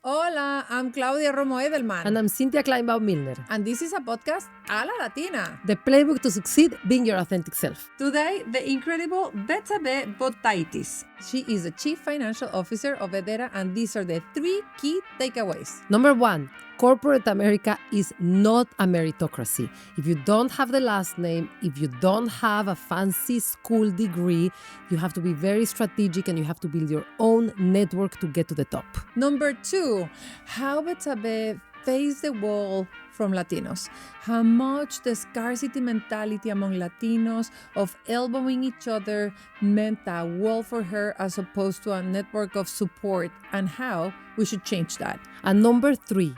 Hola, I'm Claudia Romo Edelman. And I'm Cynthia Kleinbaum Milner. And this is a podcast A La Latina. The playbook to succeed being your authentic self. Today, the incredible Betsabe Botaitis. She is the Chief Financial Officer of Hedera, and these are the 3 key takeaways. Number 1, corporate America is not a meritocracy. If you don't have the last name, if you don't have a fancy school degree, you have to be very strategic and you have to build your own network to get to the top. Number 2, how Betsabe faced the wall from Latinos. How much the scarcity mentality among Latinos of elbowing each other meant a wall for her as opposed to a network of support, and how we should change that. And number 3,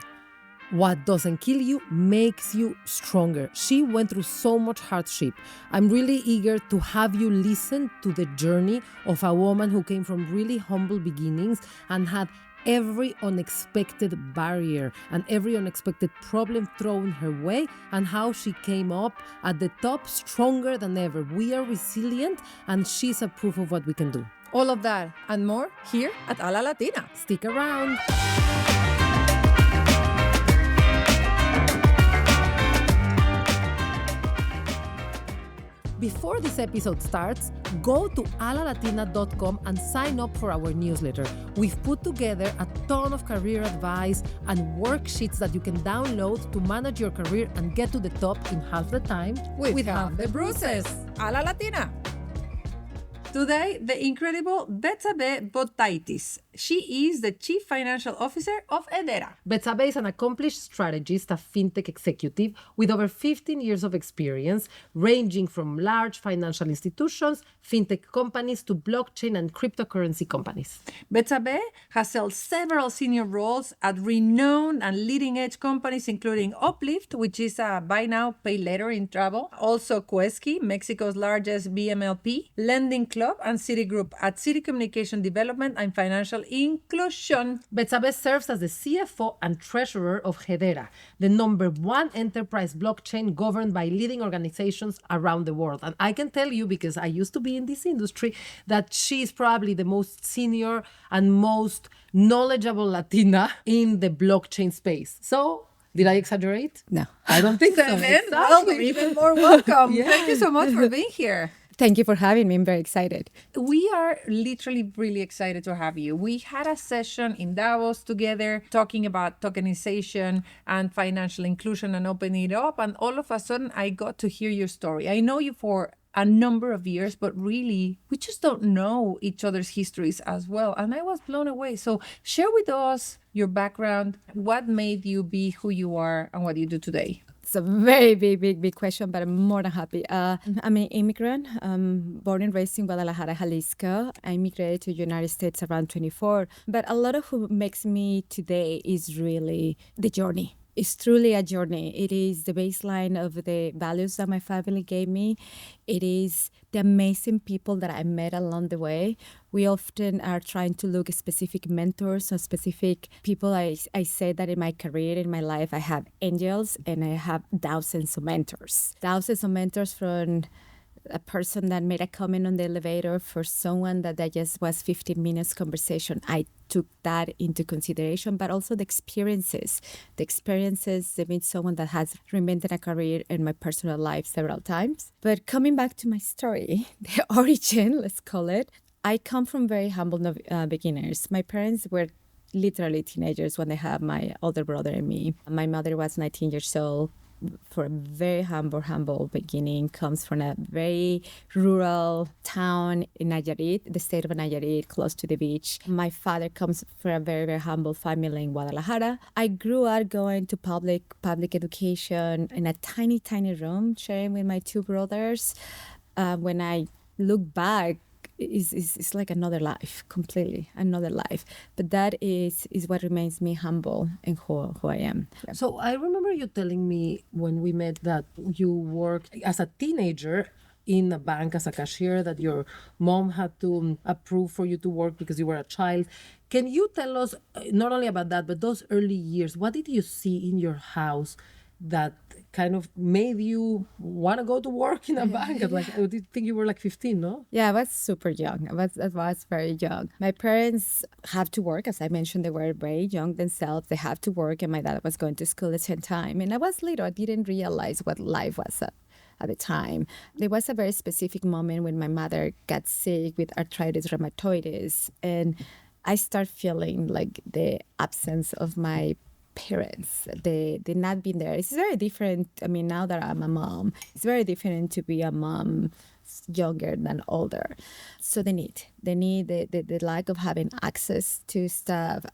what doesn't kill you makes you stronger. She went through so much hardship. I'm really eager to have you listen to the journey of a woman who came from really humble beginnings and had every unexpected barrier and every unexpected problem thrown her way, and how she came up at the top stronger than ever. We are resilient, and she's a proof of what we can do. All of that and more here at A La Latina. Stick around. Before this episode starts, go to alalatina.com and sign up for our newsletter. We've put together a ton of career advice and worksheets that you can download to manage your career and get to the top in half the time with half the bruises. A La Latina. Today, the incredible Betsabe Botaitis. She is the Chief Financial Officer of Hedera. Betsabe is an accomplished strategist, a fintech executive with over 15 years of experience, ranging from large financial institutions, fintech companies, to blockchain and cryptocurrency companies. Betsabe has held several senior roles at renowned and leading-edge companies, including Uplift, which is a buy now, pay later in travel. Also Kueski, Mexico's largest BNPL, lending club, and Citigroup at City Communication Development and Financial Inclusion. Betsabe serves as the CFO and treasurer of Hedera, the #1 enterprise blockchain governed by leading organizations around the world. And I can tell you, because I used to be in this industry, that she's probably the most senior and most knowledgeable Latina in the blockchain space. So, did I exaggerate? No. I don't think so. Exactly. Well, even more welcome. Yeah. Thank you so much for being here. Thank you for having me. I'm very excited. We are literally really excited to have you. We had a session in Davos together talking about tokenization and financial inclusion and opening it up. And all of a sudden, I got to hear your story. I know you for a number of years, but really, we just don't know each other's histories as well. And I was blown away. So share with us your background, what made you be who you are and what you do today. It's a very big question, but I'm more than happy. I'm an immigrant, born and raised in Guadalajara, Jalisco. I immigrated to the United States around 24. But a lot of who makes me today is really the journey. It's truly a journey. It is the baseline of the values that my family gave me. It is the amazing people that I met along the way. We often are trying to look at specific mentors or specific people. I say that in my career, in my life, I have angels and I have thousands of mentors. Thousands of mentors from a person that made a comment on the elevator, for someone that just was 15 minutes conversation. I took that into consideration, but also the experiences to meet someone that has reinvented a career in my personal life several times. But coming back to my story, the origin, let's call it, I come from very humble beginners. My parents were literally teenagers when they had my older brother and me. My mother was 19 years old. For a very humble beginning, comes from a very rural town in Nayarit, the state of Nayarit, close to the beach. My father comes from a very humble family in Guadalajara. I grew up going to public education in a tiny room, sharing with my 2 brothers. When I look back, it's like another life, completely another life. But that is what remains me humble and who I am. Yeah. So I remember you telling me when we met that you worked as a teenager in a bank as a cashier, that your mom had to approve for you to work because you were a child. Can you tell us not only about that, but those early years, what did you see in your house that kind of made you want to go to work in a bank? Like, I did think you were like 15, no? Yeah, I was super young. I was very young. My parents have to work. As I mentioned, they were very young themselves. They have to work, and my dad was going to school at the same time. And I was little. I didn't realize what life was at the time. There was a very specific moment when my mother got sick with arthritis rheumatoides, and I start feeling like the absence of my parents. They not being there. It's very different. I mean, now that I'm a mom, it's very different to be a mom younger than older. So the need the lack of having access to stuff.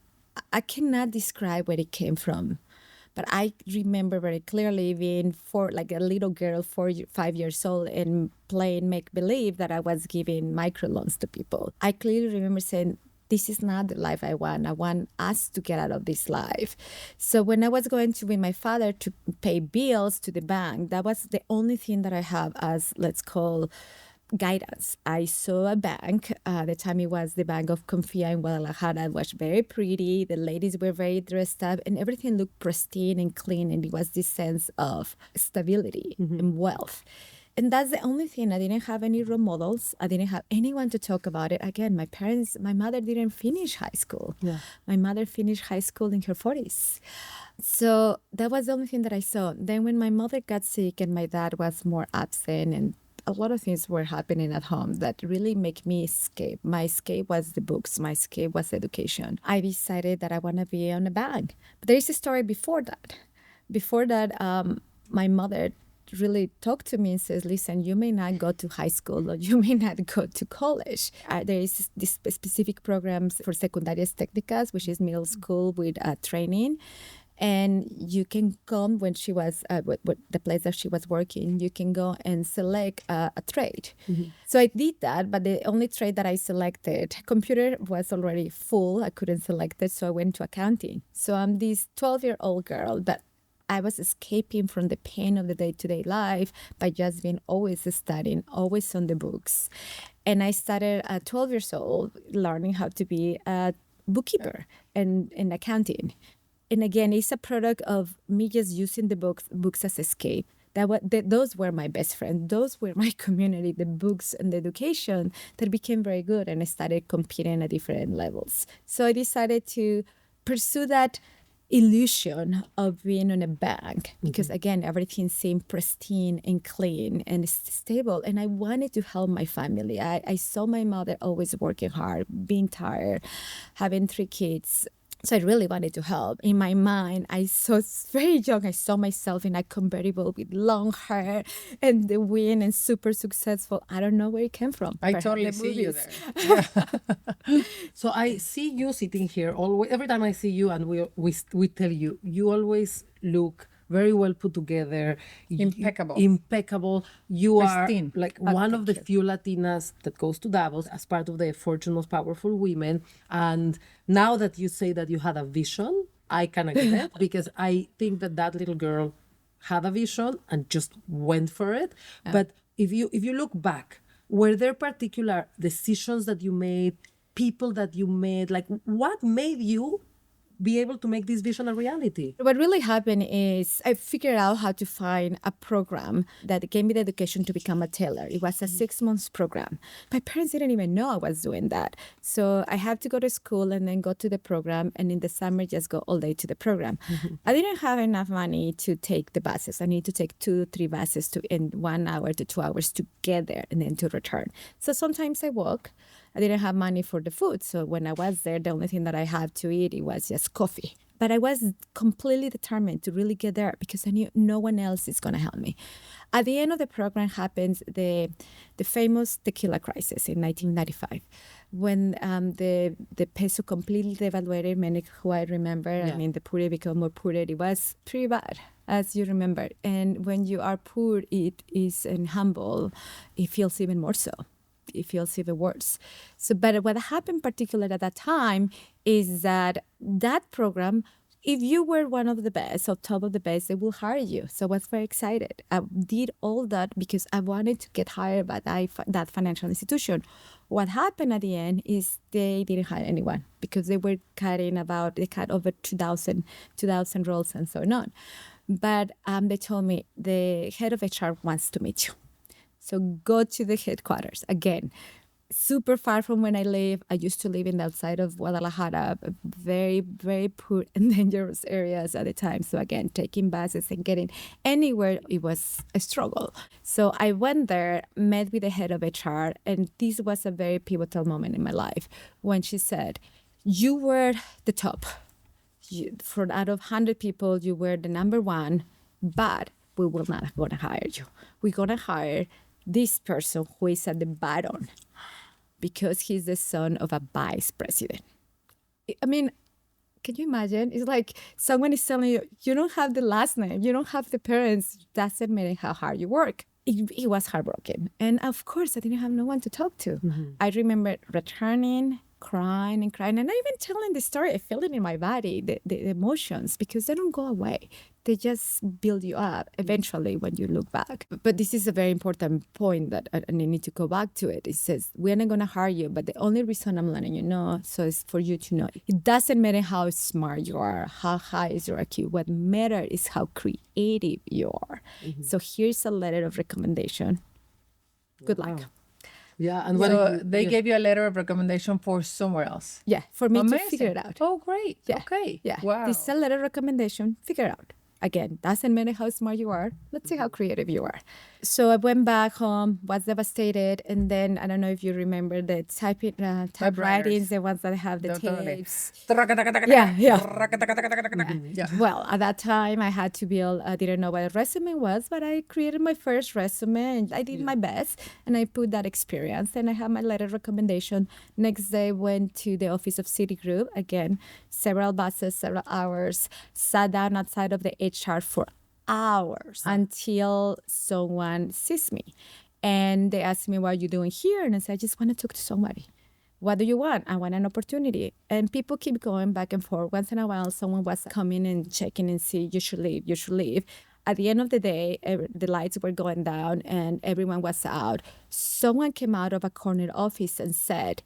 I cannot describe where it came from. But I remember very clearly being like a little girl, 5 years old, and playing make believe that I was giving microloans to people. I clearly remember saying, this is not the life I want. I want us to get out of this life. So when I was going to with my father to pay bills to the bank, that was the only thing that I have as, let's call, guidance. I saw a bank. At the time, it was the Bank of Confia in Guadalajara. It was very pretty. The ladies were very dressed up, and everything looked pristine and clean. And it was this sense of stability and wealth. And that's the only thing. I didn't have any role models. I didn't have anyone to talk about it. Again, my mother didn't finish high school. Yeah. My mother finished high school in her 40s. So that was the only thing that I saw. Then when my mother got sick and my dad was more absent, and a lot of things were happening at home that really make me escape. My escape was the books. My escape was education. I decided that I want to be on a bank. But there is a story before that. Before that, my mother really talked to me and says, listen, you may not go to high school or you may not go to college. There is this specific programs for secundarias técnicas, which is middle school with training. And you can come when she was, the place that she was working, you can go and select a trade. So I did that, but the only trade that I selected, computer was already full. I couldn't select it, so I went to accounting. So I'm this 12-year-old girl that I was escaping from the pain of the day-to-day life by just being always studying, always on the books. And I started at 12 years old learning how to be a bookkeeper and in accounting. And again, it's a product of me just using the books as escape. Those were my best friends. Those were my community, the books and the education that became very good. And I started competing at different levels. So I decided to pursue that illusion of being on a bank because, again, everything seemed pristine and clean and stable. And I wanted to help my family. I saw my mother always working hard, being tired, having 3 kids. So I really wanted to help. In my mind, I was very young. I saw myself in a convertible with long hair and the wind and super successful. I don't know where it came from. I Perhaps totally the see you movies. there. So I see you sitting here always. Every time I see you, and we tell you, you always look very well put together, Impeccable. impeccable. You Pristine. are like one of the few Latinas that goes to Davos as part of the Fortune Most Powerful Women. And now that you say that you had a vision, I can get it because I think that little girl had a vision and just went for it. But if you look back, were there particular decisions that you made, people that you made, like what made you be able to make this vision a reality? What really happened is I figured out how to find a program that gave me the education to become a tailor. It was a 6-month program. My parents didn't even know I was doing that. So I had to go to school and then go to the program, and in the summer just go all day to the program. I didn't have enough money to take the buses. I need to take 2-3 buses in 1 hour to 2 hours to get there and then to return. So sometimes I walk. I didn't have money for the food. So when I was there, the only thing that I had to eat, it was just coffee. But I was completely determined to really get there because I knew no one else is going to help me. At the end of the program happens the famous tequila crisis in 1995, when the peso completely devaluated. Many who I remember, I mean, the poor became more poor. It was pretty bad, as you remember. And when you are poor, it is and humble, it feels even more so. It feels even worse. So, but what happened particularly at that time is that program, if you were one of the best or top of the best, they will hire you. So I was very excited. I did all that because I wanted to get hired by that financial institution. What happened at the end is they didn't hire anyone because they cut over 2,000 roles and so on. But they told me the head of HR wants to meet you. So go to the headquarters. Again, super far from when I live. I used to live in the outside of Guadalajara, very, very poor and dangerous areas at the time. So again, taking buses and getting anywhere, it was a struggle. So I went there, met with the head of HR, and this was a very pivotal moment in my life when she said, you were the top. Out of 100 people, you were the number one, but we will not going to hire you. We're going to hire this person who is at the bottom because he's the son of a vice president. I mean, can you imagine? It's like someone is telling you, you don't have the last name, you don't have the parents, doesn't matter how hard you work. It was heartbroken. And of course, I didn't have no one to talk to. I remember returning, crying and crying, and not even telling the story. I feel it in my body, the emotions, because they don't go away. They just build you up eventually when you look back. But this is a very important point that I need to go back to it. It says, we're not going to hire you, but the only reason I'm letting you know, so it's for you to know. It doesn't matter how smart you are, how high is your IQ. What matters is how creative you are. So here's a letter of recommendation. Good luck. Yeah, and So they gave you a letter of recommendation for somewhere else. Yeah, for me Amazing. to figure it out. Oh, great. Yeah. Okay. Yeah. Wow. This is a letter of recommendation. Figure it out. Again, doesn't matter how smart you are. Let's see how creative you are. So I went back home, was devastated, and then I don't know if you remember the typewritings, the ones that have the tapes. Yeah. Yeah. Well, at that time, I had to build. I didn't know what a resume was, but I created my first resume, and I did my best, and I put that experience, and I had my letter of recommendation. Next day, went to the office of Citigroup again, several buses, several hours, sat down outside of the HR for hours until someone sees me. And they asked me, what are you doing here? And I said, I just want to talk to somebody. What do you want? I want an opportunity. And people keep going back and forth. Once in a while, someone was coming and checking and see, you should leave, you should leave. At the end of the day, the lights were going down and everyone was out. Someone came out of a corner office and said,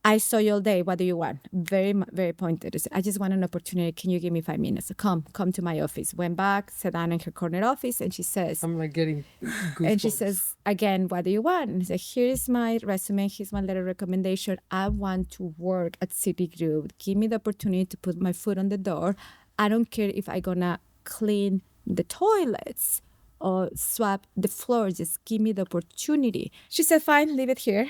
I saw you all day. What do you want? Very, very pointed. I said, I just want an opportunity. Can you give me 5 minutes? So come to my office. Went back, sat down in her corner office, and she says, I'm like getting goosebumps. and she says, again, what do you want? And I said, here's my resume. Here's my letter of recommendation. I want to work at Citigroup. Give me the opportunity to put my foot on the door. I don't care if I'm going to clean the toilets or swap the floors. Just give me the opportunity. She said, fine, leave it here.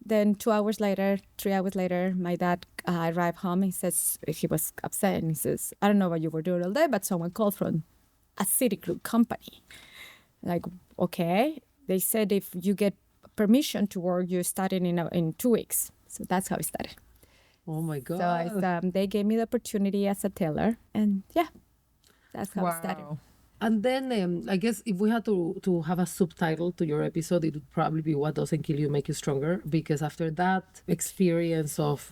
Then 2 hours later, 3 hours later, my dad arrived home. He says, he was upset. And he says, I don't know what you were doing all day, but someone called from a Citigroup company. Like, okay. They said if you get permission to work, you're starting in 2 weeks. So that's how it started. Oh my God. So they gave me the opportunity as a teller. And yeah, that's how it started. And then I guess if we had to have a subtitle to your episode, it would probably be What Doesn't Kill You Make You Stronger. Because after that experience of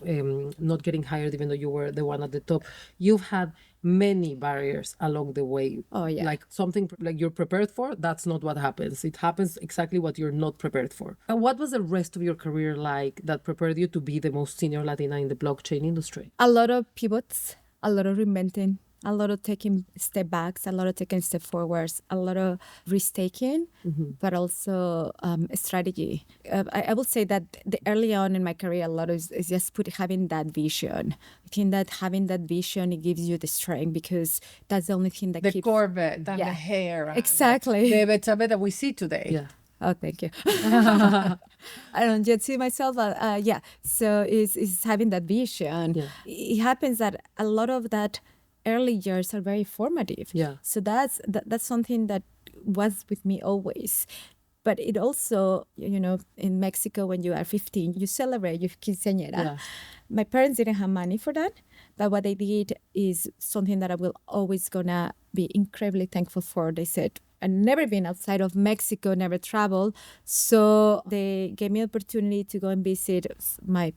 not getting hired, even though you were the one at the top, you've had many barriers along the way. Oh, yeah. Like something like you're prepared for, that's not what happens. It happens exactly what you're not prepared for. And what was the rest of your career like that prepared you to be the most senior Latina in the blockchain industry? A lot of pivots, a lot of reinventing, a lot of taking step backs, a lot of taking step forwards, a lot of risk-taking, but also strategy. I will say that early on in my career, a lot is just having that vision. I think that having that vision, it gives you the strength because that's the only thing that The keeps... Corvette and the hair. And Exactly. the Betsabe that we see today. Yeah. Oh, thank you. I don't yet see myself, but yeah. So it's having that vision. Yeah. It happens that a lot of that early years are very formative. Yeah. So that's something that was with me always. But it also, in Mexico, when you are 15, you celebrate your quinceañera. Yeah. My parents didn't have money for that, but what they did is something that I will always gonna be incredibly thankful for. They said, I've never been outside of Mexico, never traveled. So they gave me an opportunity to go and visit my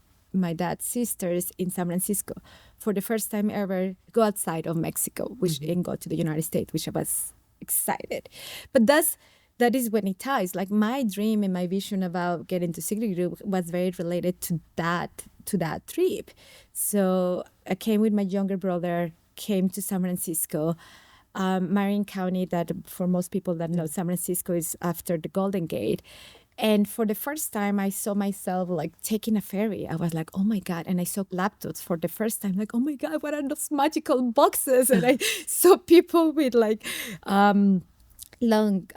dad's sisters in San Francisco. For the first time ever, go outside of Mexico, and go to the United States, which I was excited. But that is when it ties. Like my dream and my vision about getting to Citigroup was very related to that trip. So I came with my younger brother, came to San Francisco. Marin County, that for most people that know San Francisco is after the Golden Gate. And for the first time, I saw myself like taking a ferry. I was like, oh my God. And I saw laptops for the first time, like, oh my God, what are those magical boxes? And I saw people with like long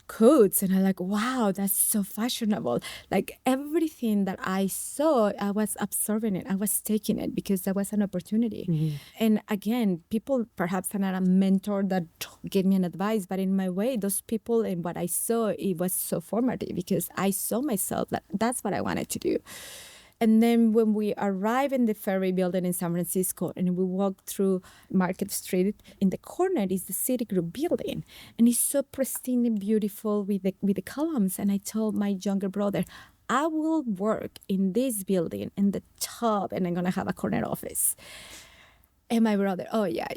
coats. And I'm like, wow, that's so fashionable. Like everything that I saw, I was absorbing it. I was taking it because that was an opportunity. And again, people perhaps are not a mentor that gave me an advice, but in my way, those people and what I saw, it was so formative because I saw myself that that's what I wanted to do. And then when we arrive in the ferry building in San Francisco and we walk through Market Street, in the corner is the Citigroup building. And it's so pristine and beautiful with the columns. And I told my younger brother, I will work in this building in the top and I'm going to have a corner office. And my brother, oh, yeah,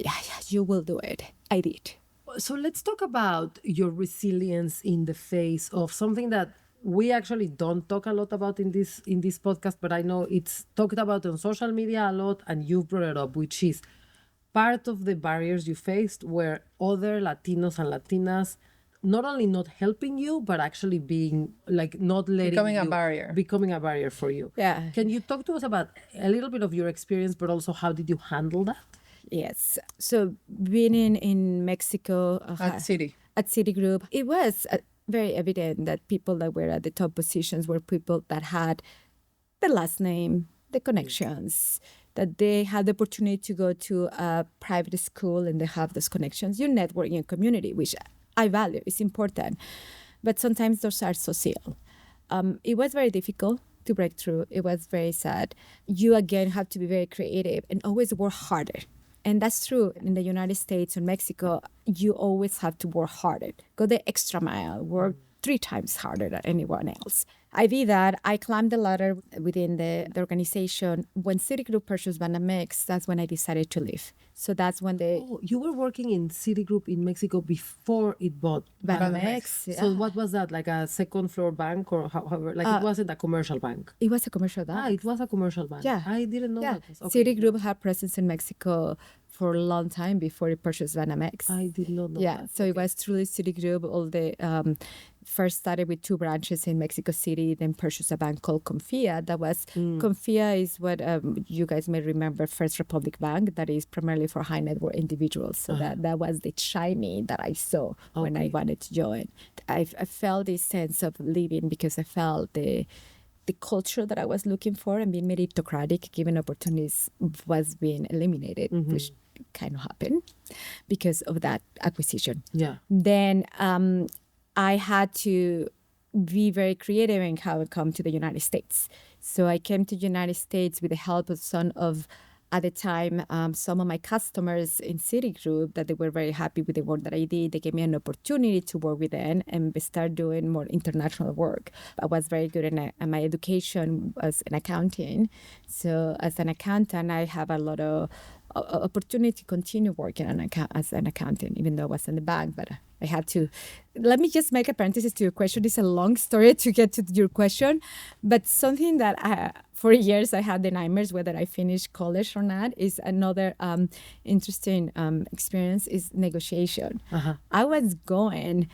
you will do it. I did. So let's talk about your resilience in the face of something that we actually don't talk a lot about in this podcast, but I know it's talked about on social media a lot, and you've brought it up, which is part of the barriers you faced were other Latinos and Latinas not only not helping you, but actually being like not letting Becoming a barrier for you. Yeah. Can you talk to us about a little bit of your experience, but also how did you handle that? Yes. So being in Mexico At Citigroup, it was very evident that people that were at the top positions were people that had the last name, the connections, that they had the opportunity to go to a private school and they have those connections. Your network in your community, which I value, is important. But sometimes those are social. It was very difficult to break through. It was very sad. You, again, have to be very creative and always work harder. And that's true in the United States or Mexico. You always have to work harder. Go the extra mile, work 3 times harder than anyone else. I did that. I climbed the ladder within the organization. When Citigroup purchased Banamex, that's when I decided to leave. So that's when you were working in Citigroup in Mexico before it bought Banamex. So what was that, like a second floor bank or however? Like it wasn't a commercial bank? It was a commercial bank. It was a commercial bank. Yeah. I didn't know that. Okay. Citigroup had presence in Mexico for a long time before it purchased Banamex. I did not know that. So it was truly Citigroup. All the first started with 2 branches in Mexico City, then purchased a bank called Confia. That was Confia is what you guys may remember, First Republic Bank, that is primarily for high net worth individuals. So that was the shiny that I saw when I wanted to join. I felt this sense of leaving because I felt the culture that I was looking for and being meritocratic, given opportunities, was being eliminated, which kind of happened because of that acquisition. Yeah. Then I had to be very creative in how I come to the United States. So I came to the United States with the help of at the time, some of my customers in Citigroup that they were very happy with the work that I did. They gave me an opportunity to work with them and start doing more international work. I was very good in my education was in accounting. So as an accountant, I have a lot of opportunity to continue working as an accountant, even though I was in the bank, but I had to. Let me just make a parenthesis to your question. It's a long story to get to your question, but something that for years I had the nightmares whether I finished college or not is another interesting experience is negotiation. I was going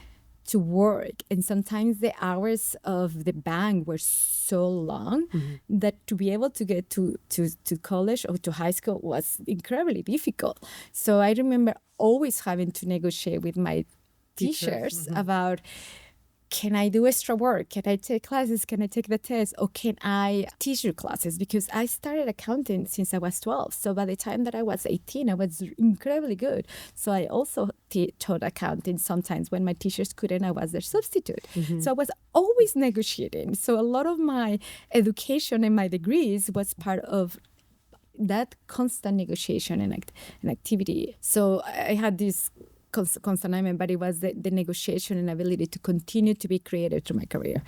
to work, and sometimes the hours of the bank were so long that to be able to get to college or to high school was incredibly difficult. So I remember always having to negotiate with my teachers about, can I do extra work? Can I take classes? Can I take the test? Or can I teach your classes? Because I started accounting since I was 12. So by the time that I was 18, I was incredibly good. So I also taught accounting sometimes when my teachers couldn't, I was their substitute. So I was always negotiating. So a lot of my education and my degrees was part of that constant negotiation and activity. So I had this constant nightmare, but it was the negotiation and ability to continue to be creative through my career.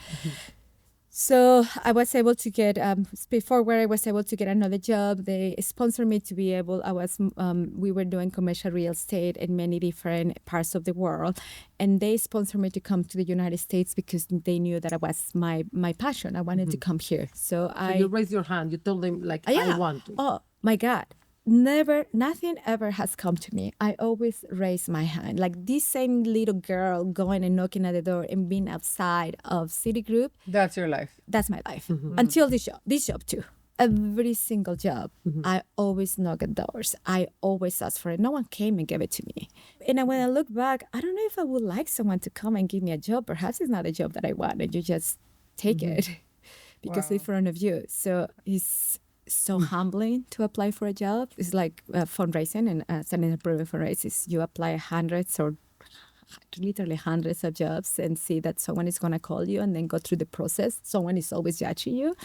So I was able to get, before where I was able to get another job, they sponsored me to be able, we were doing commercial real estate in many different parts of the world. And they sponsored me to come to the United States because they knew that it was my passion. I wanted to come here. So you raised your hand, you told them like, I want to. Oh my God. nothing ever has come to me. I always raise my hand. Like this same little girl going and knocking at the door and being outside of Citigroup, That's your life. that's my life. Until this job too. Every single job, I always knock at doors. I always ask for it. No one came and gave it to me. And when I look back, I don't know if I would like someone to come and give me a job. Perhaps it's not a job that I want, and you just take it because it's in front of you. So it's so humbling to apply for a job. It's like fundraising, and as an entrepreneur fundraising, you apply hundreds or literally hundreds of jobs and see that someone is going to call you and then go through the process. Someone is always judging you.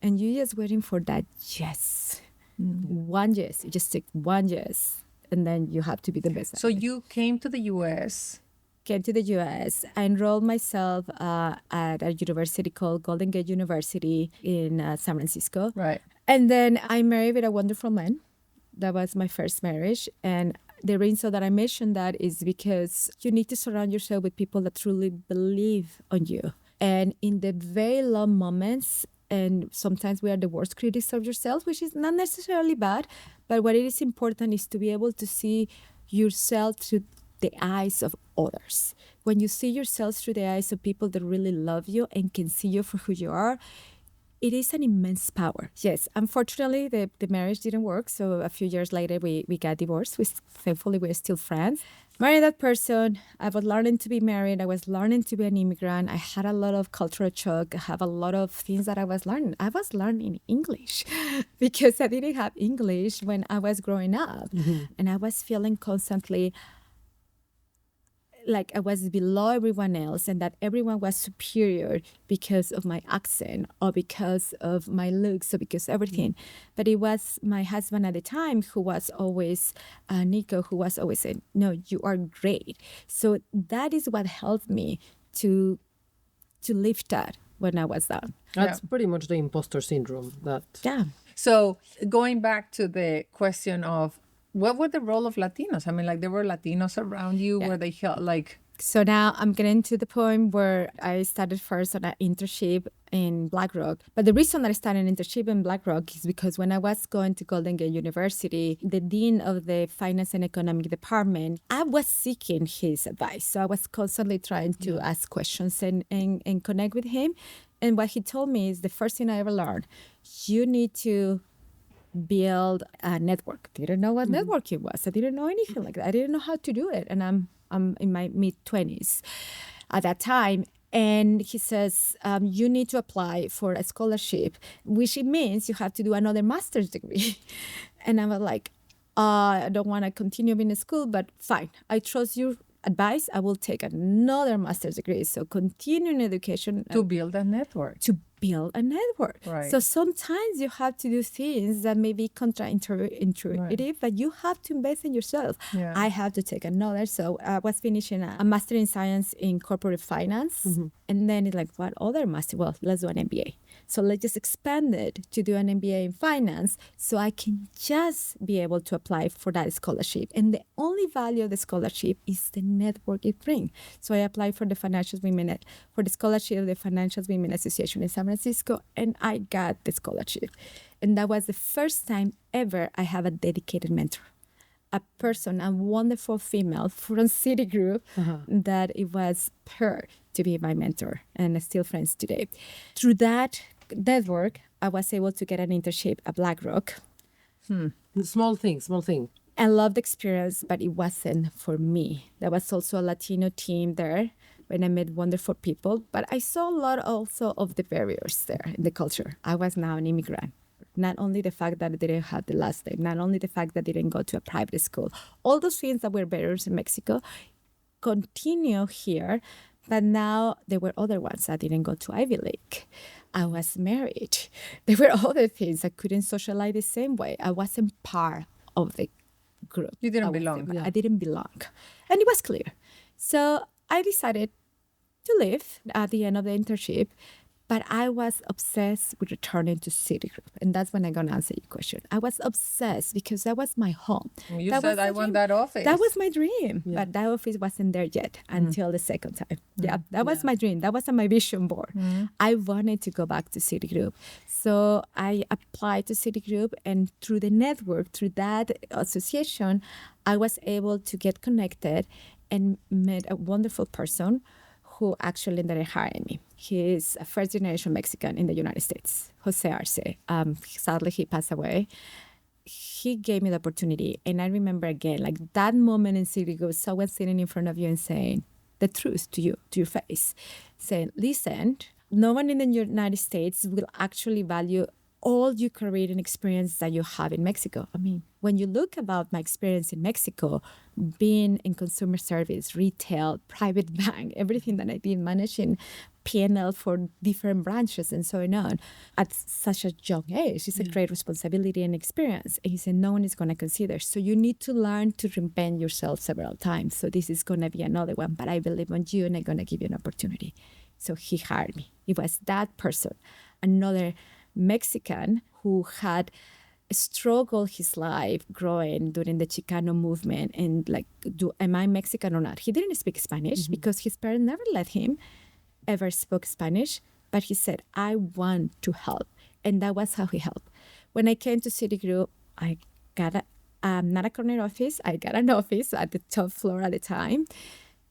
And you're just waiting for that yes. One yes. You just take one yes. And then you have to be the best. So you came to the U.S. Came to the U.S. I enrolled myself at a university called Golden Gate University in San Francisco. Right. And then I married with a wonderful man. That was my first marriage. And the reason that I mentioned that is because you need to surround yourself with people that truly believe on you. And in the very low moments, and sometimes we are the worst critics of yourself, which is not necessarily bad, but what it is important is to be able to see yourself through the eyes of others. When you see yourself through the eyes of people that really love you and can see you for who you are, it is an immense power. Yes, unfortunately, the marriage didn't work. So a few years later, we got divorced. Thankfully, we're still friends. Married that person. I was learning to be married. I was learning to be an immigrant. I had a lot of cultural shock. I have a lot of things that I was learning. I was learning English because I didn't have English when I was growing up. And I was feeling constantly like I was below everyone else and that everyone was superior because of my accent or because of my looks or because of everything. But it was my husband at the time who was always, Nico, who was always saying, no, you are great. So that is what helped me to lift that when I was down. That's pretty much the imposter syndrome. Yeah. So going back to the question of what were the role of Latinos? I mean, like there were Latinos around you where they felt like... So now I'm getting to the point where I started first on an internship in BlackRock. But the reason that I started an internship in BlackRock is because when I was going to Golden Gate University, the dean of the finance and economic department, I was seeking his advice. So I was constantly trying to ask questions and connect with him. And what he told me is the first thing I ever learned, you need to build a network. I didn't know what networking was. I didn't know anything like that. I didn't know how to do it. And I'm in my mid-20s at that time. And he says, you need to apply for a scholarship, which it means you have to do another master's degree. And I was like, I don't want to continue being in school, but fine. I trust your advice. I will take another master's degree. So continuing education. To build a network. To build a network. Right. So sometimes you have to do things that may be counterintuitive, but you have to invest in yourself. Yeah. I have to take another. So I was finishing a master in science in corporate finance. And then it's like, what other master? Well, let's do an MBA. So let's just expand it to do an MBA in finance so I can just be able to apply for that scholarship. And the only value of the scholarship is the network it brings. So I applied for the for the scholarship of the Financial Women Association in San Francisco, and I got the scholarship. And that was the first time ever I have a dedicated mentor. A person, a wonderful female from Citigroup, that it was her to be my mentor, and still friends today. Through that network, I was able to get an internship at BlackRock. Small thing. I loved the experience, but it wasn't for me. There was also a Latino team there when I met wonderful people, but I saw a lot also of the barriers there in the culture. I was now an immigrant. Not only the fact that I didn't have the last name, not only the fact that I didn't go to a private school, all those things that were barriers in Mexico continue here, but now there were other ones. I didn't go to Ivy League. I was married. There were other things. I couldn't socialize the same way. I wasn't part of the group. You didn't belong. I didn't belong. And it was clear. So I decided to leave at the end of the internship. But I was obsessed with returning to Citigroup. And that's when I'm going to answer your question. I was obsessed because that was my home. You That said, was I the want dream. that office. That was my dream. But that office wasn't there yet until the second time. Yeah, that was my dream. That was on my vision board. I wanted to go back to Citigroup. So I applied to Citigroup, and through the network, through that association, I was able to get connected and met a wonderful person who actually ended up hiring me. He is a first-generation Mexican in the United States, Jose Arce. Sadly, he passed away. He gave me the opportunity, and I remember again, like that moment in Citigroup, someone sitting in front of you and saying the truth to you, to your face, saying, listen, no one in the United States will actually value all your career and experience that you have in Mexico. I mean, when you look about my experience in Mexico, being in consumer service, retail, private bank, everything that I did, managing P&L for different branches and so on, at such a young age, it's a great responsibility and experience. And he said, no one is going to consider. So you need to learn to reinvent yourself several times. So this is going to be another one, but I believe on you and I'm going to give you an opportunity. So he hired me. It was that person, another Mexican who had struggled his life growing during the Chicano movement and like, am I Mexican or not? He didn't speak Spanish because his parents never let him ever spoke Spanish, but he said, I want to help. And that was how he helped. When I came to Citigroup, I got not a corner office, I got an office at the top floor at the time.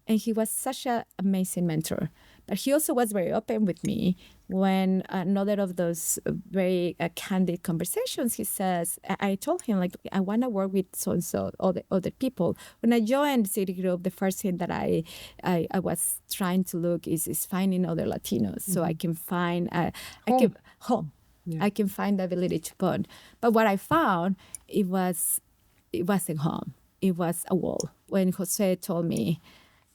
And he was such an amazing mentor. But he also was very open with me. When another of those very candid conversations, he says, I told him, like, I want to work with so-and-so, other people. When I joined Citigroup, the first thing that I was trying to look is finding other Latinos so I can find home. I can find the ability to bond. But what I found, it wasn't home. It was a wall. When Jose told me,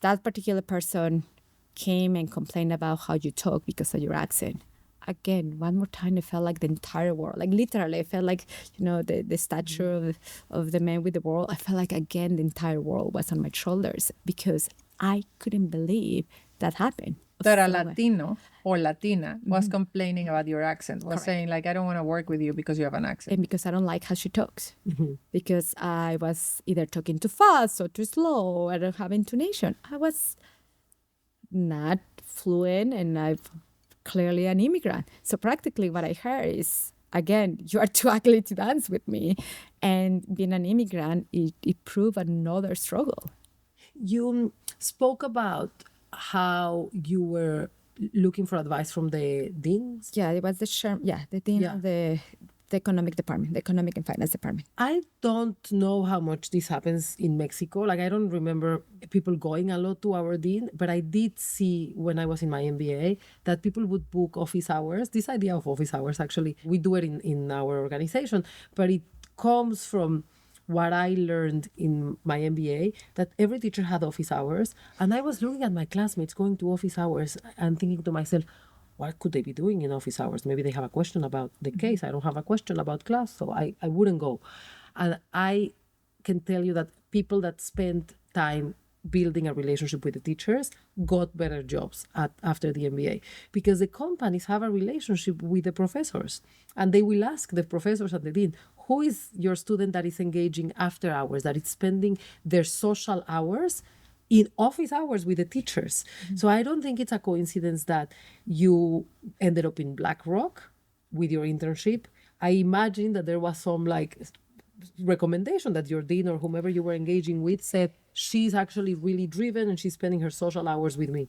that particular person came and complained about how you talk because of your accent. Again, one more time, it felt like the entire world, like literally, I felt like, the statue of the man with the world. I felt like, again, the entire world was on my shoulders because I couldn't believe that happened. That a Latino or Latina was complaining about your accent, was saying, like, I don't want to work with you because you have an accent. And because I don't like how she talks. Because I was either talking too fast or too slow, or I don't have intonation. I was not fluent, and I'm clearly an immigrant. So practically what I heard is, again, you are too ugly to dance with me. And being an immigrant, it proved another struggle. You spoke about how you were looking for advice from the deans. Yeah, it was the dean of the economic department, the economic and finance department. I don't know how much this happens in Mexico. Like, I don't remember people going a lot to our dean, but I did see when I was in my MBA that people would book office hours. This idea of office hours, actually, we do it in our organization, but it comes from what I learned in my MBA, that every teacher had office hours. And I was looking at my classmates going to office hours and thinking to myself, what could they be doing in office hours? Maybe they have a question about the case. I don't have a question about class, so I wouldn't go. And I can tell you that people that spend time building a relationship with the teachers got better jobs after the MBA, because the companies have a relationship with the professors, and they will ask the professors and the dean, who is your student that is engaging after hours, that is spending their social hours in office hours with the teachers. So I don't think it's a coincidence that you ended up in BlackRock with your internship. I imagine that there was some recommendation that your dean or whomever you were engaging with said, she's actually really driven and she's spending her social hours with me.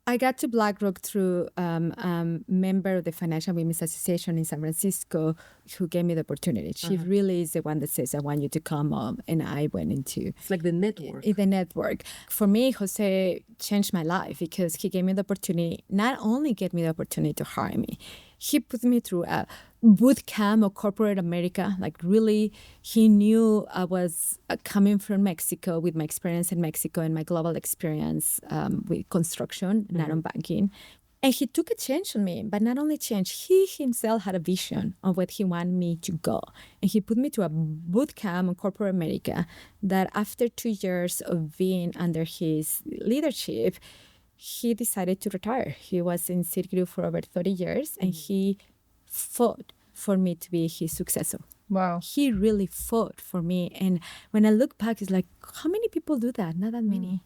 I got to BlackRock through a member of the Financial Women's Association in San Francisco who gave me the opportunity. She really is the one that says, I want you to come on. And I went into... It's like the network. The network. For me, Jose changed my life because he gave me the opportunity, not only gave me the opportunity to hire me, he put me through a boot camp of corporate America. Like, really, he knew I was coming from Mexico with my experience in Mexico and my global experience with construction, not on banking. And he took a chance on me, but not only change, he himself had a vision of what he wanted me to go. And he put me to a boot camp in corporate America that after 2 years of being under his leadership, he decided to retire. He was in Citigroup for over 30 years, and he fought for me to be his successor. Wow. He really fought for me. And when I look back, it's like, how many people do that? Not that many.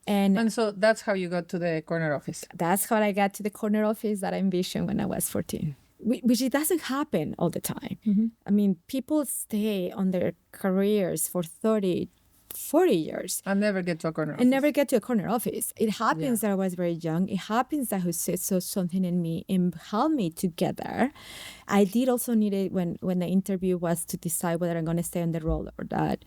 And so that's how you got to the corner office. That's how I got to the corner office that I envisioned when I was 14. Which it doesn't happen all the time. I mean, people stay on their careers for 30, 40 years. And never get to a corner office. And never get to a corner office. It happens that I was very young. It happens that Jose saw something in me and helped me to get there. I did also need it when the interview was to decide whether I'm going to stay on the role or not.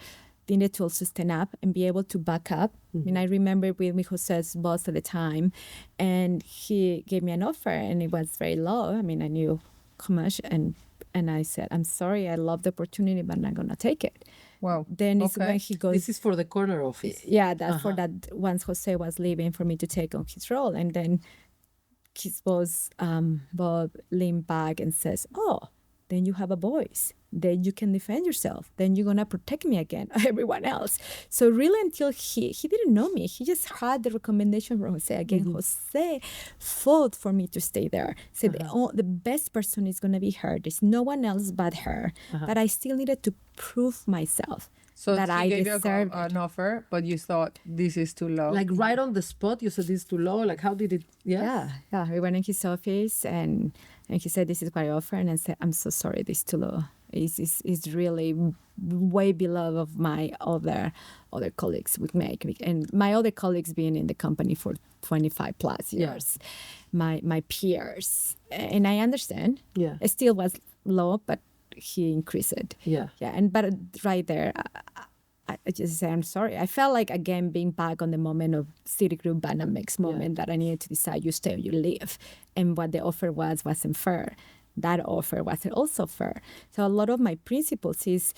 Needed to also stand up and be able to back up. I mean, I remember being with Jose's boss at the time, and he gave me an offer, and it was very low. I mean, I knew how much, and I said, I'm sorry, I love the opportunity, but I'm not going to take it. Wow. Then it's when he goes... This is for the corner office. Yeah, that's for that once Jose was leaving for me to take on his role. And then his boss, Bob, leaned back and says, oh, then you have a voice. Then you can defend yourself. Then you're going to protect me again, everyone else. So really until he didn't know me. He just had the recommendation from Jose. Again, Jose fought for me to stay there. Said the best person is going to be her. There's no one else but her. But I still needed to prove myself so that I gave deserved you an offer, but you thought this is too low. Like right on the spot, you said this is too low. Like how did it? Yeah. We went in his office and he said, this is what I offer. And I said, I'm so sorry, this is too low. It's really way below of my other colleagues would make. And my other colleagues being in the company for 25 plus years, my peers. And I understand. Yeah. It still was low, but he increased it. Yeah. But right there, I just say, I'm sorry. I felt like, again, being back on the moment of Citigroup Banamex moment that I needed to decide you stay or you leave. And what the offer wasn't fair. That offer wasn't also fair. So a lot of my principles is,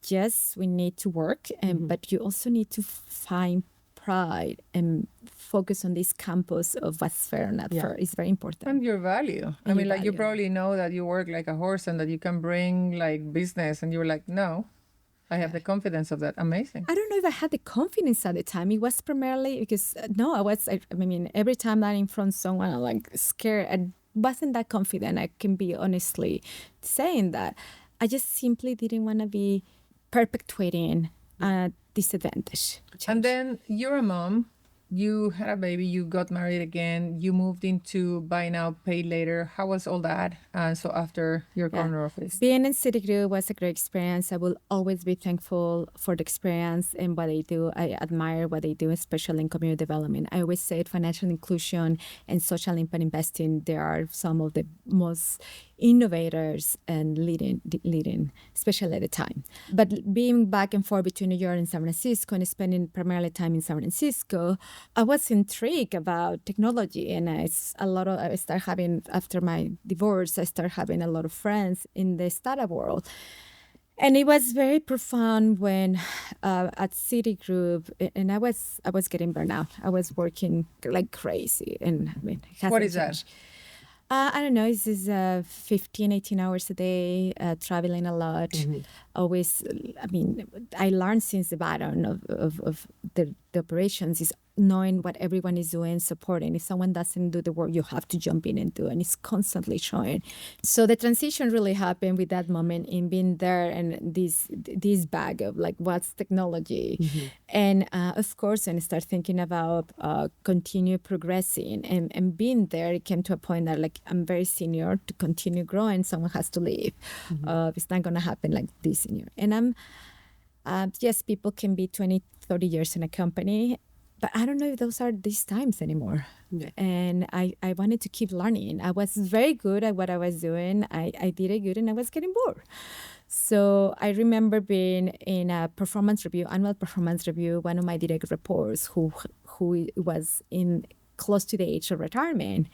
yes, we need to work, but you also need to find pride and focus on this campus of what's fair and not fair. It's very important. And your value. I mean, like you probably know that you work like a horse and that you can bring like business, and you were like, no, I have the confidence of that. Amazing. I don't know if I had the confidence at the time. It was primarily because, I mean, every time that I'm in front of someone, I'm like scared. I wasn't that confident. I can be honestly saying that. I just simply didn't want to be perpetuating a disadvantage. And then you're a mom. You had a baby, you got married again, you moved into buy now, pay later. How was all that? So after your corner office? Being in Citigroup was a great experience. I will always be thankful for the experience and what they do. I admire what they do, especially in community development. I always say financial inclusion and social impact investing, they are some of the most innovators and leading, especially at the time. But being back and forth between New York and San Francisco and spending primarily time in San Francisco, I was intrigued about technology, and I started having, after my divorce, I started having a lot of friends in the startup world. And it was very profound when at Citigroup, and I was getting burned out. I was working like crazy, and I mean, it hasn't what is changed. that? I don't know. This is 15, 18 hours a day, traveling a lot. Always, I mean, I learned since the bottom of the operations is knowing what everyone is doing, supporting. If someone doesn't do the work, you have to jump in and do it. And it's constantly showing. So the transition really happened with that moment in being there and this bag of like, what's technology? And of course, when I start thinking about continue progressing and being there, it came to a point that like, I'm very senior to continue growing. Someone has to leave. It's not going to happen like this senior. And yes, people can be 20, 30 years in a company, but I don't know if those are these times anymore. Yeah. And I wanted to keep learning. I was very good at what I was doing. I did it good and I was getting bored. So I remember being in a performance review, annual performance review, one of my direct reports who was in close to the age of retirement.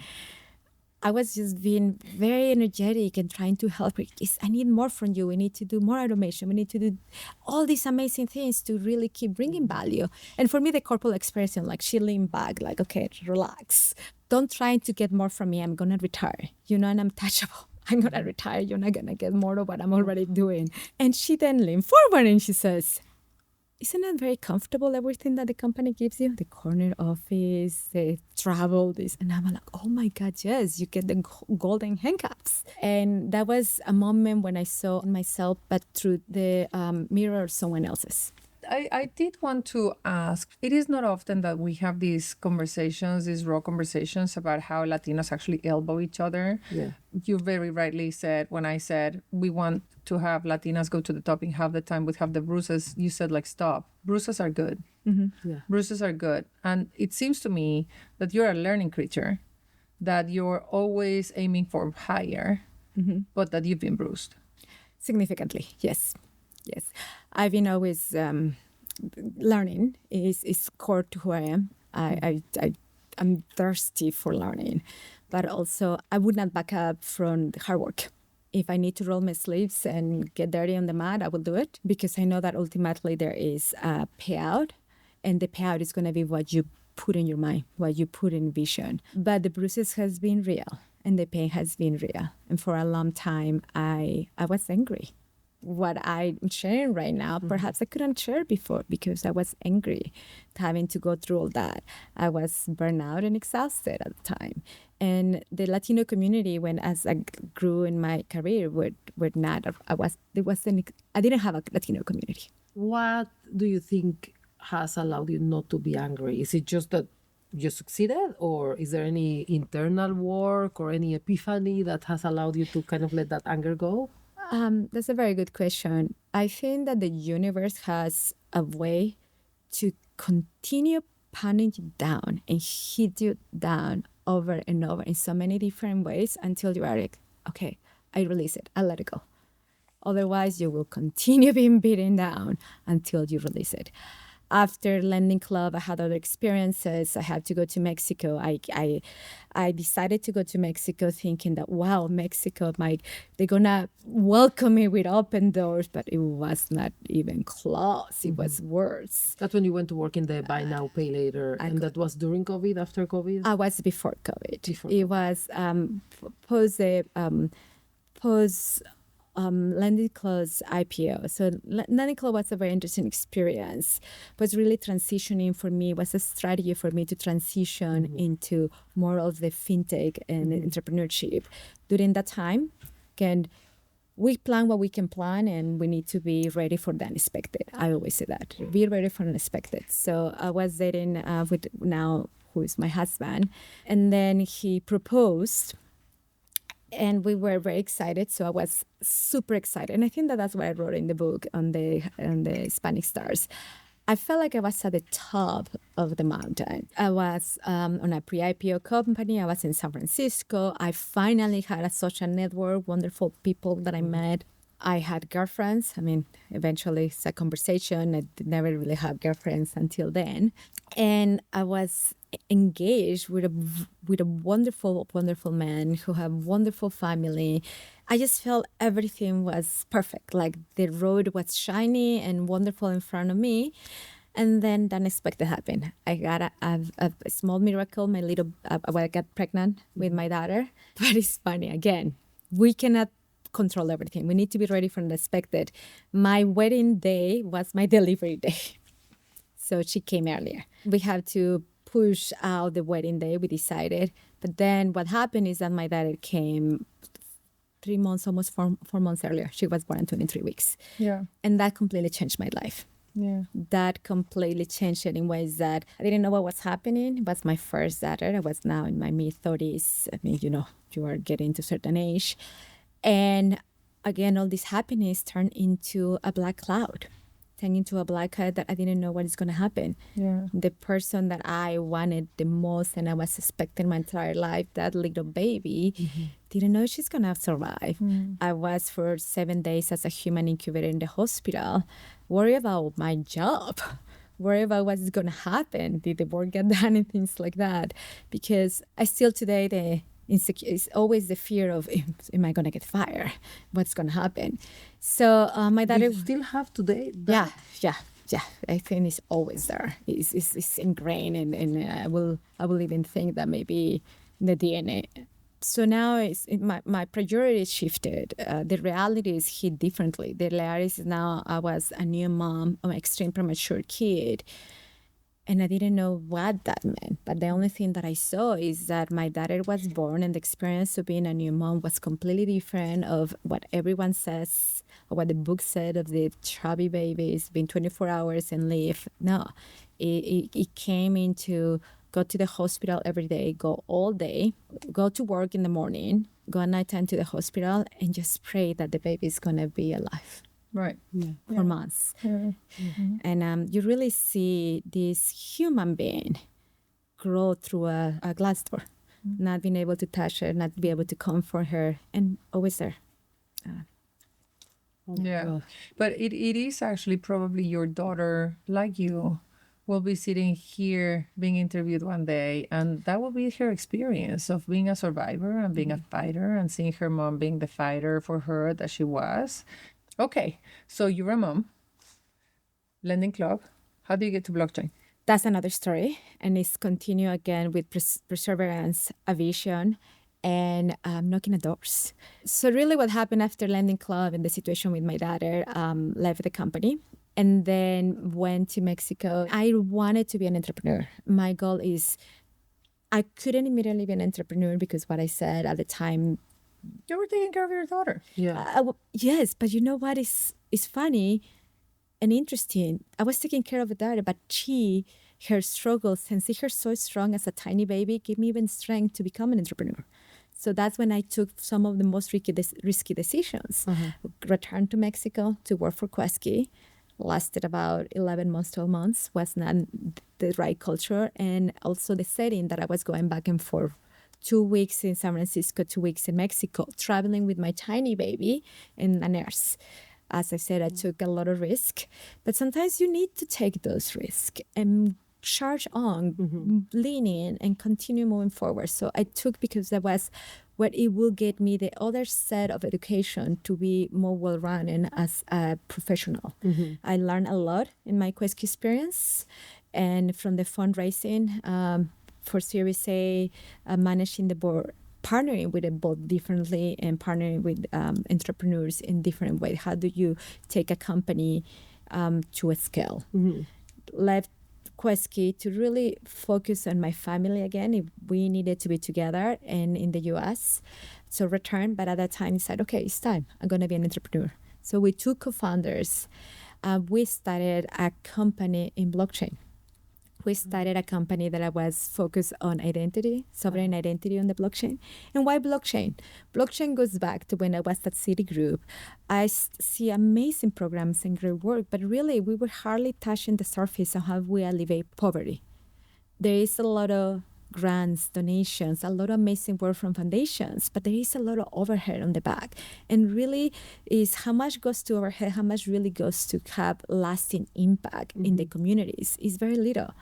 I was just being very energetic and trying to help her. I need more from you. We need to do more automation. We need to do all these amazing things to really keep bringing value. And for me, the corporate experience, like she leaned back, like, okay, relax. Don't try to get more from me. I'm going to retire. And I'm touchable. I'm going to retire. You're not going to get more of what I'm already doing. And she then leaned forward and she says, isn't it very comfortable, everything that the company gives you? The corner office, the travel, this. And I'm like, oh my God, yes, you get the golden handcuffs. And that was a moment when I saw myself, but through the mirror of someone else's. I did want to ask, it is not often that we have these conversations, these raw conversations about how Latinos actually elbow each other. Yeah. You very rightly said, when I said we want to have Latinas go to the top in half the time we have the bruises, you said like, stop. Bruises are good. Yeah. Bruises are good. And it seems to me that you're a learning creature, that you're always aiming for higher, but that you've been bruised. Significantly, yes. Yes. I've been always learning is core to who I am. I'm thirsty for learning, but also I would not back up from the hard work. If I need to roll my sleeves and get dirty on the mat, I will do it because I know that ultimately there is a payout, and the payout is going to be what you put in your mind, what you put in vision. But the bruises has been real, and the pain has been real. And for a long time, I was angry. What I'm sharing right now, perhaps I couldn't share before because I was angry having to go through all that. I was burned out and exhausted at the time. And the Latino community, as I grew in my career, I didn't have a Latino community. What do you think has allowed you not to be angry? Is it just that you succeeded, or is there any internal work or any epiphany that has allowed you to kind of let that anger go? That's a very good question. I think that the universe has a way to continue pounding you down and hit you down over and over in so many different ways until you are like, okay, I release it, I let it go. Otherwise, you will continue being beaten down until you release it. After Landing Club, I had other experiences. I had to go to Mexico. I decided to go to Mexico thinking that, wow, Mexico, they're going to welcome me with open doors, but it was not even close. It was worse. That's when you went to work in the buy now, pay later. And that was during COVID, after COVID? I was before COVID. It was post Landing Club's IPO. So Landing Club was a very interesting experience. It was really transitioning for me. It was a strategy for me to transition into more of the fintech and entrepreneurship. During that time, again, we plan what we can plan, and we need to be ready for the unexpected. I always say that. Be ready for the unexpected. So I was dating with now who is my husband, and then he proposed. And we were very excited, so I was super excited. And I think that's what I wrote in the book on the Hispanic Stars. I felt like I was at the top of the mountain. I was on a pre-IPO company. I was in San Francisco. I finally had a social network, wonderful people that I met. I had girlfriends. I mean, eventually it's a conversation. I never really had girlfriends until then. And I was engaged with a wonderful, wonderful man who had a wonderful family. I just felt everything was perfect. Like the road was shiny and wonderful in front of me. And then the unexpected happened. I got a small miracle. I got pregnant with my daughter. But it's funny, again, we cannot control everything. We need to be ready for the unexpected. My wedding day was my delivery day. So she came earlier. We have to push out the wedding day, we decided. But then what happened is that my daughter came 3 months, almost 4 months earlier. She was born in 23 weeks. Yeah. And that completely changed my life. Yeah. That completely changed it in ways that I didn't know what was happening. It was my first daughter. I was now in my mid-30s. I mean, you are getting to a certain age. And again, all this happiness turned into a black cloud. Into a black cloud that I didn't know what is going to happen. Yeah. The person that I wanted the most and I was expecting my entire life, that little baby, didn't know she's going to survive. I was for 7 days as a human incubator in the hospital, worried about my job, worried about what's going to happen. Did the work get done and things like that? Because I still today, it's always the fear of, am I going to get fired? What's going to happen? So my daughter... Do you still have today? Yeah. I think it's always there. It's ingrained, and I will even think that maybe the DNA So now my priorities shifted. The realities hit differently. The realities now I was a new mom of an extreme premature kid, and I didn't know what that meant. But the only thing that I saw is that my daughter was born, and the experience of being a new mom was completely different of what everyone says or what the book said of the chubby babies being 24 hours and leave. No, it came into go to the hospital every day, go all day, go to work in the morning, go at nighttime to the hospital, and just pray that the baby is going to be alive. Right. For months. And you really see this human being grow through a glass door, not being able to touch her, not be able to comfort her, and always there. Yeah. But it is actually probably your daughter, like you, will be sitting here being interviewed one day, and that will be her experience of being a survivor and being a fighter and seeing her mom being the fighter for her that she was. Okay, so you're a mom, lending club. How do you get to blockchain? That's another story, and it's continue again with perseverance, a vision, and knocking at doors. So really what happened after Lending Club and the situation with my daughter, left the company and then went to Mexico. I wanted to be an entrepreneur. My goal is I couldn't immediately be an entrepreneur because what I said at the time. You were taking care of your daughter. Yeah. Yes, but you know what is funny and interesting? I was taking care of a daughter, but her struggles, and see her so strong as a tiny baby, gave me even strength to become an entrepreneur. So that's when I took some of the most risky decisions. Returned to Mexico to work for Kueski. Lasted about 11 months, 12 months. Was not the right culture. And also the setting that I was going back and forth. 2 weeks in San Francisco, 2 weeks in Mexico, traveling with my tiny baby and a nurse. As I said, I took a lot of risk. But sometimes you need to take those risks and charge on, lean in, and continue moving forward. So I took because that was what it will get me the other set of education to be more well-rounded as a professional. I learned a lot in my Kueski experience, and from the fundraising for Series A, managing the board, partnering with the board differently, and partnering with entrepreneurs in different ways. How do you take a company to a scale? Left Kueski to really focus on my family again. If we needed to be together and in the US. So returned, but at that time said, okay, it's time. I'm going to be an entrepreneur. So we two co-founders, we started a company in blockchain. We started a company that was focused on identity, sovereign identity on the blockchain. And why blockchain? Blockchain goes back to when I was at Citigroup. I see amazing programs and great work, but really we were hardly touching the surface of how we alleviate poverty. There is a lot of grants, donations, a lot of amazing work from foundations, but there is a lot of overhead on the back. And really is how much goes to overhead, how much really goes to have lasting impact in the communities is very little.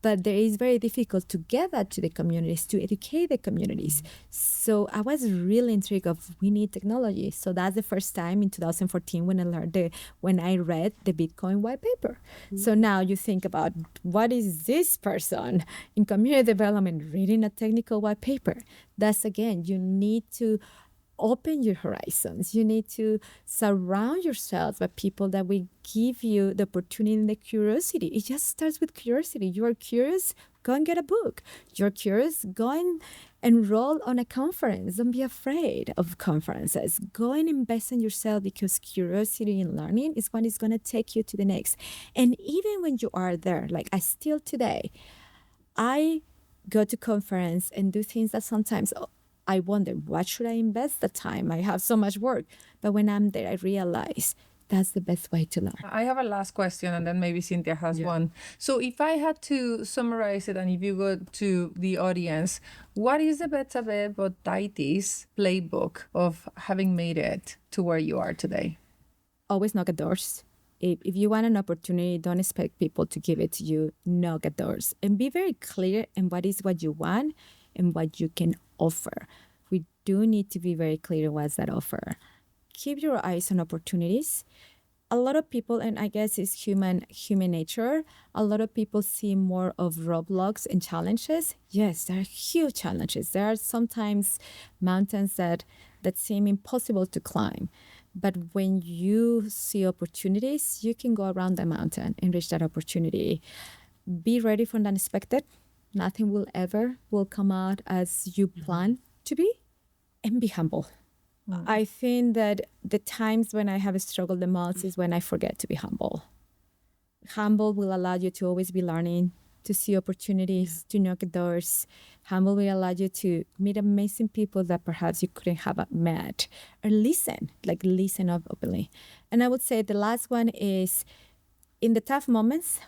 But there is very difficult to get that to the communities, to educate the communities. So I was really intrigued of we need technology. So that's the first time in 2014 when I read the Bitcoin white paper. So now you think about what is this person in community development reading a technical white paper? That's again, you need to open your horizons. You need to surround yourself with people that will give you the opportunity and the curiosity. It just starts with curiosity. You are curious, go and get a book. You're curious, go and enroll on a conference. Don't be afraid of conferences. Go and invest in yourself because curiosity and learning is what is going to take you to the next. And even when you are there, like I still today, I go to conference and do things that sometimes I wonder, what should I invest the time? I have so much work. But when I'm there, I realize that's the best way to learn. I have a last question, and then maybe Cynthia has one. So if I had to summarize it, and if you go to the audience, what is the Betsabe Botaitis playbook of having made it to where you are today? Always knock at doors. If you want an opportunity, don't expect people to give it to you. Knock at doors. And be very clear in what is what you want and what you can offer. We do need to be very clear what's that offer. Keep your eyes on opportunities. a lot of people, and I guess it's human nature, a lot of people see more of roadblocks and challenges. Yes, there are huge challenges. There are sometimes mountains that seem impossible to climb. But when you see opportunities, you can go around the mountain and reach that opportunity. Be ready for the unexpected. Nothing will come out as you plan to be, and be humble. I think that the times when I have struggled the most is when I forget to be humble. Humble will allow you to always be learning, to see opportunities, to knock at doors. Humble will allow you to meet amazing people that perhaps you couldn't have met, or listen up openly. And I would say the last one is, in the tough moments,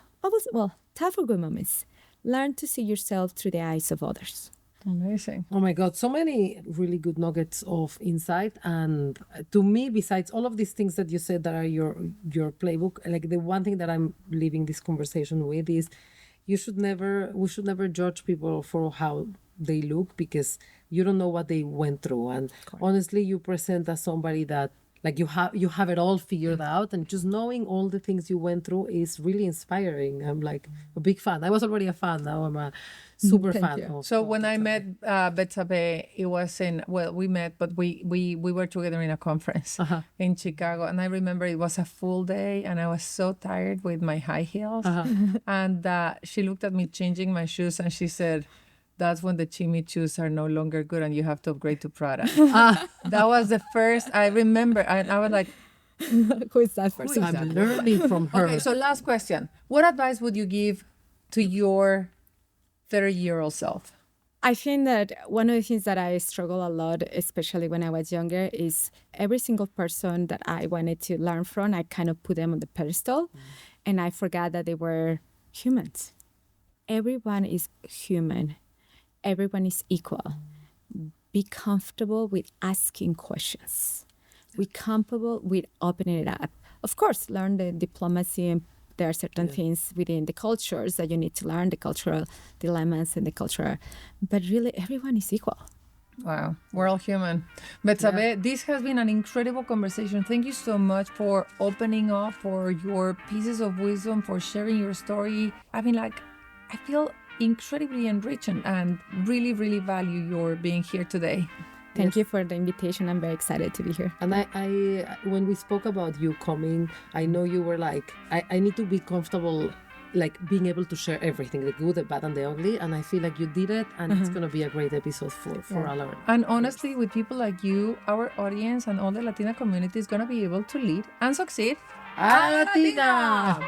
tough or good moments, learn to see yourself through the eyes of others. Amazing. Oh my God, so many really good nuggets of insight. And to me, besides all of these things that you said that are your playbook, like the one thing that I'm leaving this conversation with is we should never judge people for how they look, because you don't know what they went through. And honestly, you present as somebody that like you have it all figured out, and just knowing all the things you went through is really inspiring. I'm like a big fan. I was already a fan. Now I'm a super fan. So when I met Betsabe, it was we met, but we were together in a conference in Chicago. And I remember it was a full day and I was so tired with my high heels. And she looked at me changing my shoes and she said, "That's when the Chimmy shoes are no longer good and you have to upgrade to Prada." That was the first I remember. And I was like, Who is that person? I'm learning from her. okay, so last question. What advice would you give to your 30-year-old self? I think that one of the things that I struggle a lot, especially when I was younger, is every single person that I wanted to learn from, I kind of put them on the pedestal, and I forgot that they were humans. Everyone is human. Everyone is equal. Be comfortable with asking questions. Be comfortable with opening it up. Of course, learn the diplomacy, and there are certain things within the cultures that you need to learn, the cultural dilemmas and the cultural, but really everyone is equal. Wow, we're all human. Betsabe, this has been an incredible conversation. Thank you so much for opening up, for your pieces of wisdom, for sharing your story. I mean, I feel incredibly enriched and really, really value your being here today. Thank you for the invitation. I'm very excited to be here. And I when we spoke about you coming, I know you were like, I need to be comfortable, like being able to share everything, the good, the bad, and the ugly. And I feel like you did it, and it's going to be a great episode for all our. And honestly, with people like you, our audience and all the Latina community is going to be able to lead and succeed. A Latina!